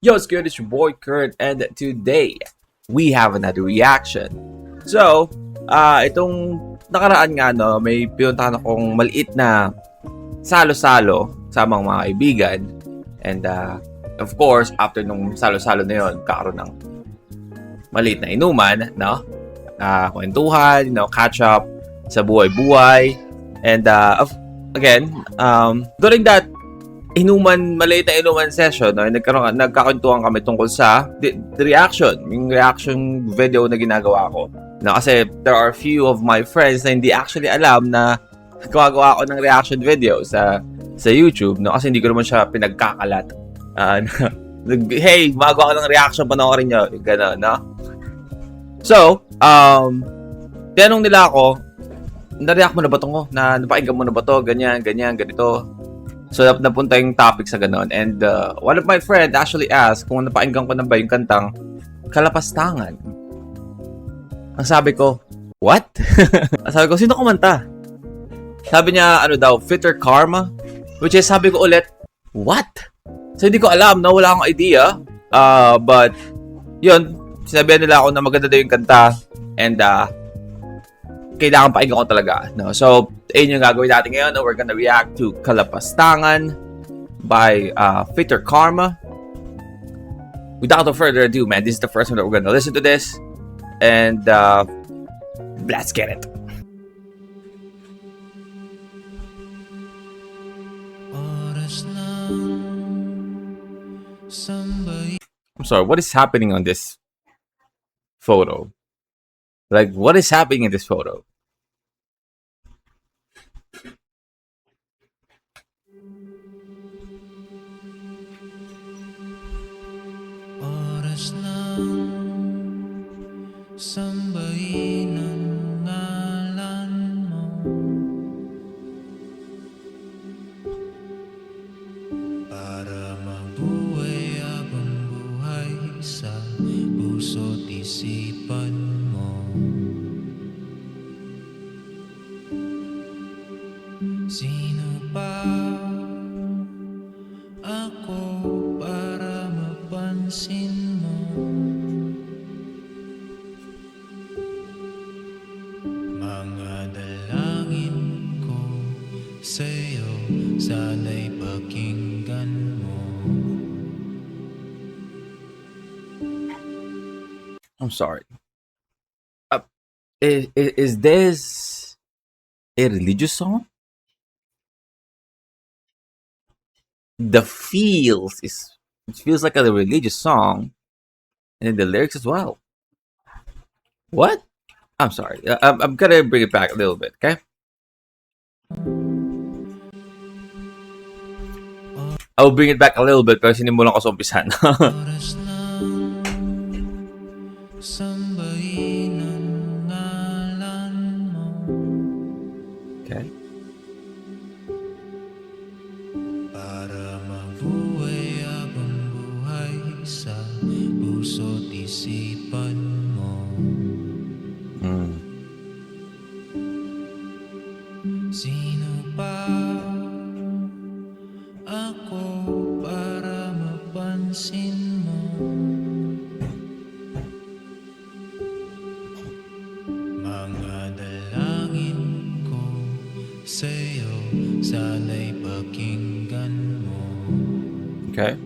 Yo, it's good. It's your boy Kurt, and today we have another reaction. So, itong nakaraan nga, no, may pinuntahan akong maliit na salo-salo sa mga kaibigan. And, of course, after nung salo-salo na yun, kakaroon ng maliit na inuman, no? Kwentuhan, catch up sa buhay-buhay. And, again, during that maliit na inuman session, no, nagkakwentuhan kami tungkol sa the reaction, yung reaction video na ginagawa ko. No, kasi there are few of my friends na hindi actually alam na gumagawa ako ng reaction video sa YouTube, no, kasi hindi ko naman siya pinagkakalat. Hey, gumagawa ako ng reaction, panoorin nyo, gano'n, no? So, tinanong nila ako, na-react mo na ba ito? Napakinggan mo na ba ito? Ganyan, ganito. So, napunta yung topic sa ganon. And one of my friend actually asked kung napakinggan ko na ba yung kantang Kalapastangan. Ang sabi ko, what? Ang sabi ko, sino kumanta? Sabi niya, Fitter Karma? Which is, sabi ko ulit, what? So, hindi ko alam, no? Wala akong idea. But, yun, sinabihan nila ako na maganda daw yung kanta. And, kailangan pakinggan ko talaga. No? So, ayun yung gagawin natin ngayon. We're gonna react to Kalapastangan by Fitter Karma. Without further ado, man, this is the first one that we're gonna listen to this. And let's get it. I'm sorry, what is happening on this photo? Like, what is happening in this photo? Oras lang, sambahin ang ngalan mo. Para mabuhay habang buhay sa puso't isipan mo. Sino pa ako para mapansin mo? Mga dalangin ko sa'yo, sana'y pakinggan mo. I'm sorry. Is this a religious song? It feels like a religious song, and the lyrics as well. What? I'm sorry. I'm gonna bring it back a little bit, okay? I'll bring it back a little bit, pero sinimulan ko sa umpisan. Oras lang, sambahin ang ngalan mo. Okay. Para mabuhay habang buhay sa puso't isipan mo. Sino pa ako para mapansin mo? Mga dalangin ko sa'yo, sana'y pakinggan mo. Okay.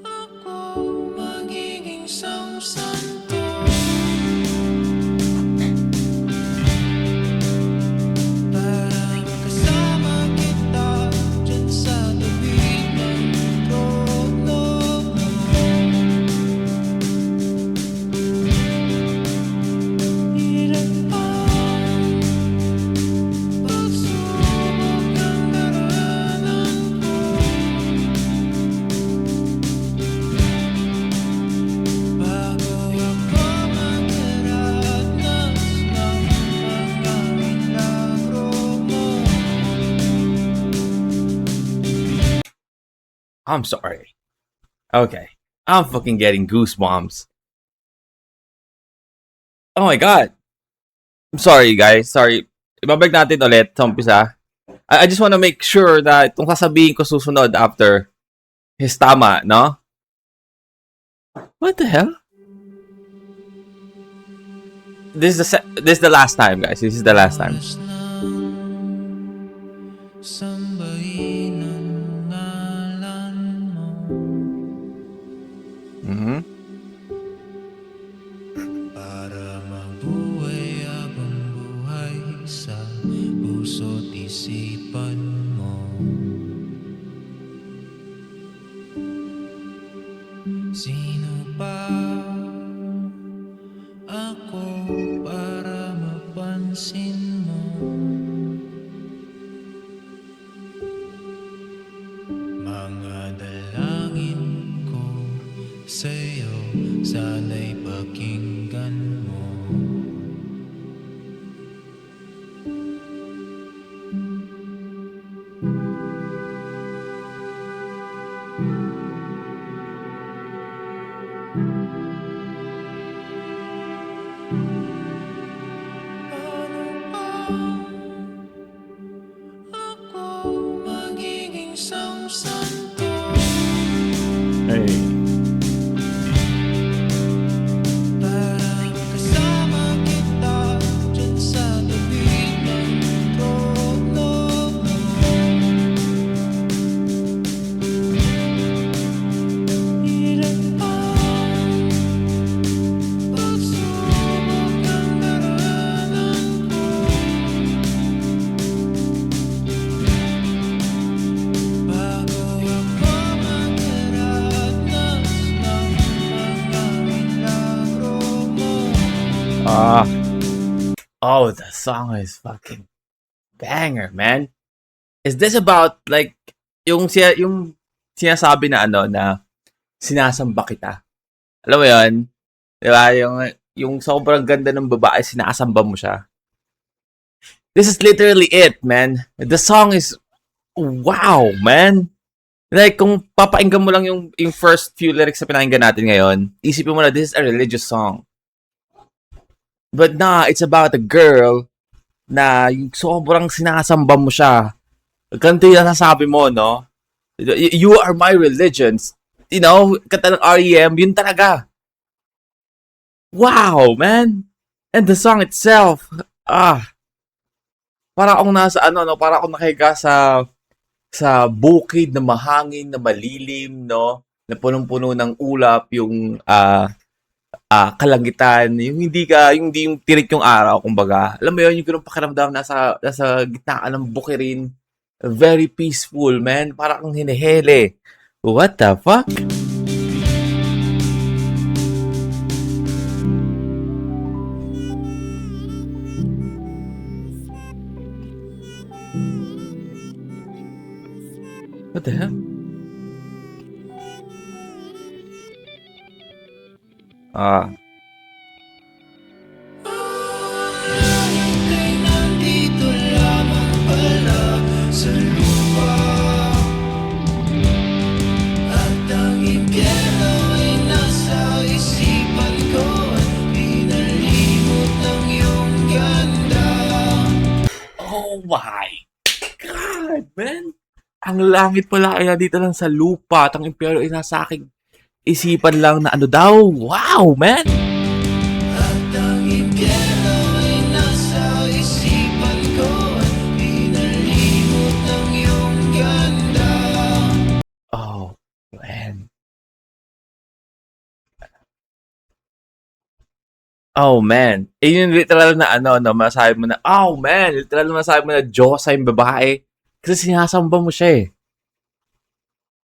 Ako magiging santo para makasama kita dyan sa tuwid ng I'm sorry. Okay. I'm fucking getting goosebumps. Oh my god. I'm sorry, guys. Sorry. Ibabalik natin ulit sa umpisa. I just want to make sure that itong sasabihin ko susunod after his tama, no? What the hell? This is the last time, guys. This is the last time. Oras nang sambahin ang ngalan mo. Mhm. Para mabuhay habang buhay sa puso't isipan mo. Sino pa ako para mapansin mo? Mga dalangin ko sa'yo, sana'y pakinggan mo. Ako magiging samsanto. Hey. Para kasama kita dyan sa tabi ng trono mo. Hirap ang pagsubok ng daranan ko. Bago ako magdaranas ng mga milagro mo. Ah. Oh, the song is fucking banger, man. Is this about like yung sinasabi na ano na sinasamba kita? Alam mo 'yon? 'Di ba? Yung sobrang ganda ng babae, sinasamba mo siya. This is literally it, man. The song is wow, man. Like, kung papakinggan mo lang yung first few lyrics na pinakinggan natin ngayon, isipin mo na this is a religious song. But nah, it's about a girl na yung sobrang sinasamba mo siya. Ganito yung nasasabi mo, no? You are my religion. You know, kanta ng R.E.M., yun talaga. Wow, man. And the song itself, para akong nasa ano, no? Para akong nakahiga sa bukid na mahangin, na malilim, no? Na punong-puno ng ulap, yung kalangitan, yung hindi yung tirik yung araw, kumbaga. Alam mo yun, yung ganung pakiramdam nasa gitna ng bukirin. Very peaceful, man. Para kang hinihele. What the fuck? What the hell? Ay nandito lamang pala sa lupa. At ang impyerno ay nasa isipan ko. At pinalimot ng iyong ganda. Oh my God, man! Ang langit pala ay nandito lang sa lupa at ang impyerno ay nasa aking isipan lang na ano daw. Wow, man! At ang impyerno ay nasa isipan ko. At pinalimot ng iyong ganda. Oh, man. Oh, man. Yung literal na ano, no, masabi mo na, oh, man, literal na masabi mo na Diyosa yung babae. Kasi sinasamba mo siya eh.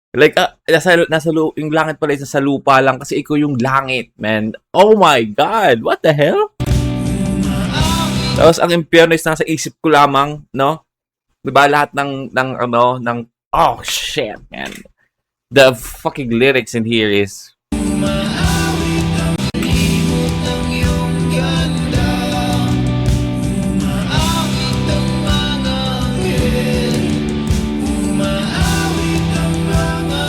Like, yung langit pala isa sa lupa lang kasi ikaw yung langit, man. Oh my God! What the hell? Tapos ang impyerno is nasa isip ko lamang, no? Diba lahat ng oh shit, man. The fucking lyrics in here is Umaawit ang limot ng iyong ganda. Umaawit ang mga anghel. Umaawit ang mga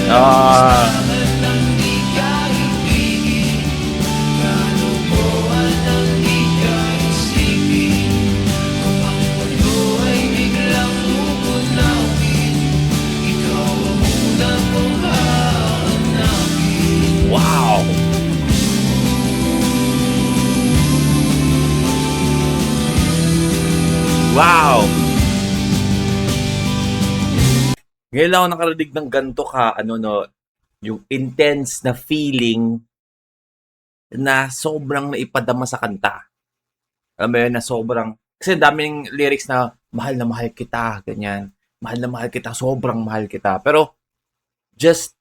Ah, Nang di ka ibigin, kalokohan ang di ka isipin. Kung ang mundo ay biglang umunawin, ikaw ang una kong hahanapin. wow. Wow. Ngayon lang ako nakarinig ng ganito ka, yung intense na feeling na sobrang naipadama sa kanta. Alam mo yun, na sobrang, kasi daming lyrics na mahal kita, ganyan. Mahal na mahal kita, sobrang mahal kita. Pero, just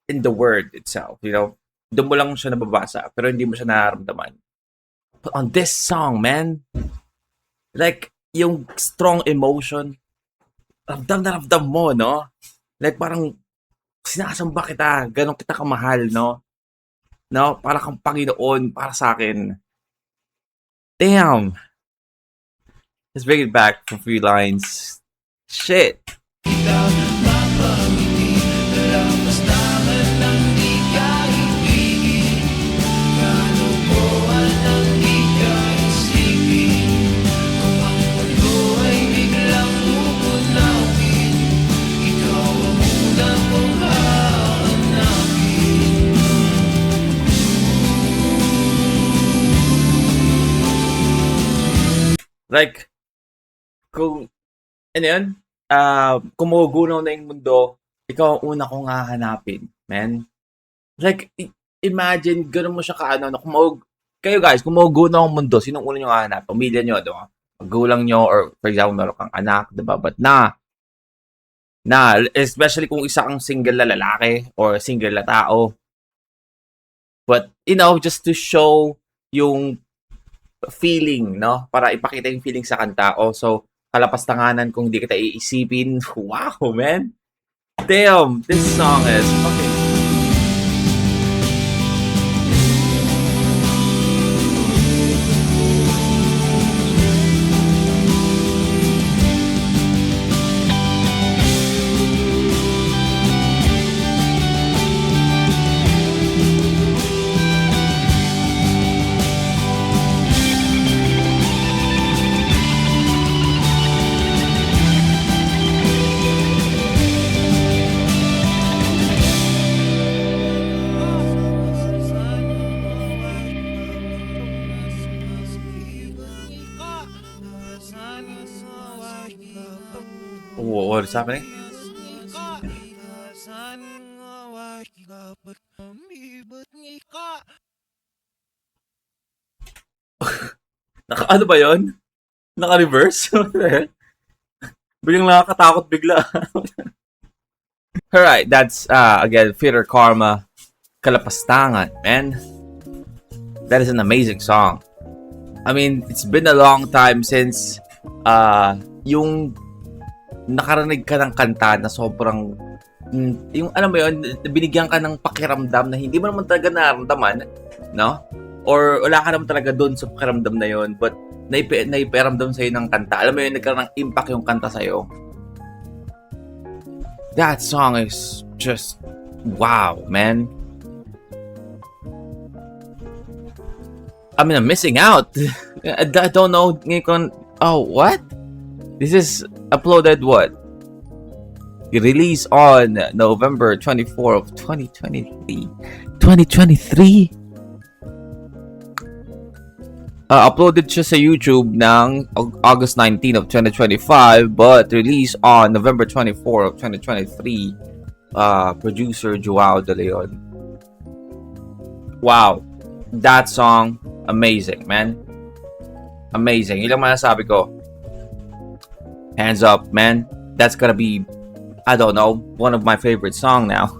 in the word itself, doon mo lang siya nababasa, pero hindi mo siya nararamdaman. But on this song, man, like, yung strong emotion, ramdam na ramdam mo, no? Like, parang, sinasamba kita, ganun kita kamahal, no? No? Para kang Panginoon, para sa akin. Damn. Let's bring it back for a few lines. Shit. Kita mapangiti, nalapastahan ng di ka ibigin. Kalokohan ang di ka isipin. Kung ang mundo ay biglang umunawin, ikaw ang una kong hahanapin. Like, kung, ano yun? Kung magugunaw na yung mundo, ikaw ang una kong hahanapin, man. Like, imagine, ganun mo siya kaano, kayo guys, kung magugunaw ang mundo, sinong una nyo hahanap? Pamilya nyo, diba? Magulang nyo, or for example, meron kang anak, diba? But especially kung isa kang single na lalaki, or single na tao. But, just to show yung feeling, no? Para ipakita yung feeling sa kanta. Also, kalapastanganan kung hindi kita iisipin. Wow, man! Damn! This song is fucking... What is happening? Ano ba yon? Naka-reverse? Biglang nakakatakot bigla. Alright, that's again Theater Karma, Kalapastangan, man. That is an amazing song. I mean, it's been a long time since yung nakarinig ka ng kanta na sobrang yung alam mo yun, binigyan ka ng pakiramdam na hindi mo naman talaga nararamdaman, no? Or wala ka naman talaga doon sa pakiramdam na yun, but naiparamdam sa'yo ng kanta. Alam mo yun, nagkaroon ng impact yung kanta sa'yo. That song is just wow, man. I mean, I'm missing out. I don't know. Oh, what? This is uploaded what? Released on November 24 of 2023. 2023? Uploaded siya sa YouTube ng August 19 of 2025, but released on November 24 of 2023. Producer Joao De Leon. Wow. That song, amazing, man. Amazing. Ilang masasabi ko. Hands up, man. That's gonna be, I don't know, one of my favorite song now.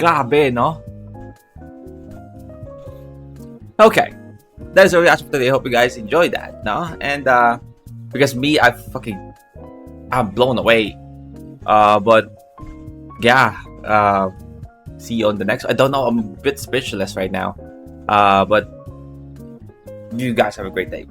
Grabe, no? Okay. That is our reaction for today. I hope you guys enjoyed that, no? And, because me, I'm blown away. But, yeah, see you on the next. I don't know, I'm a bit speechless right now. But, you guys have a great day.